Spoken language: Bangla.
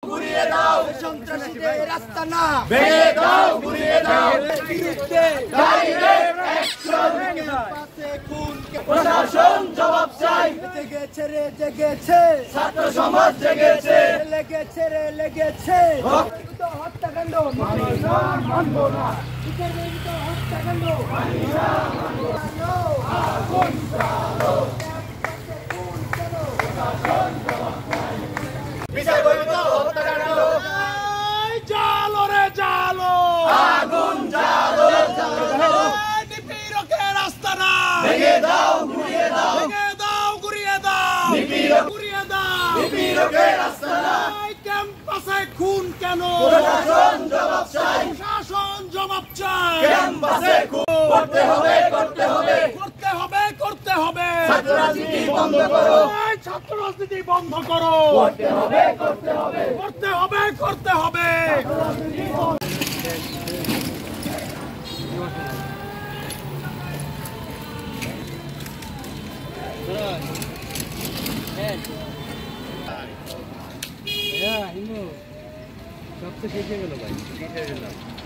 ঘুরিয়ে দাও সন্ত্রাসীদের রাস্তা না ভেঙে দাও ঘুরিয়ে দাও বিরুদ্ধে ডাইরেক্ট অ্যাকশন পাশে খুন প্রশাসন জবাব চাই জেগেছে রে জেগেছে ছাত্র সমাজ জেগেছে লেগেছে রে লেগেছে হত্যাকাণ্ড মানি না মানবো না হত্যাকাণ্ড মানি না মানবো না আগুন চালো বিচার বহির্ভূত হত্যাকাণ্ড জালো রে জালো আগুন জ্বালো নিপীড়কের রাস্তা না ভেঙে দাও ঘুরিয়ে দাও ভেঙে দাও ঘুরিয়ে দাও নিপীড়ক ঘুরিয়ে দাও নিপীড়কের রাস্তা না ক্যাম্পাসে খুন কেন প্রশাসন জবাব চাই প্রশাসন জবাব চাই ক্যাম্পাসে খুন করতে হবে করতে হবে করতে হবে করতে হবে ছাত্র রাজনীতি বন্ধ করো এই ছাত্র রাজনীতি বন্ধ করো করতে হবে করতে হবে করতে হবে করতে হবে সব তো শেষ হয়ে গেল ভাই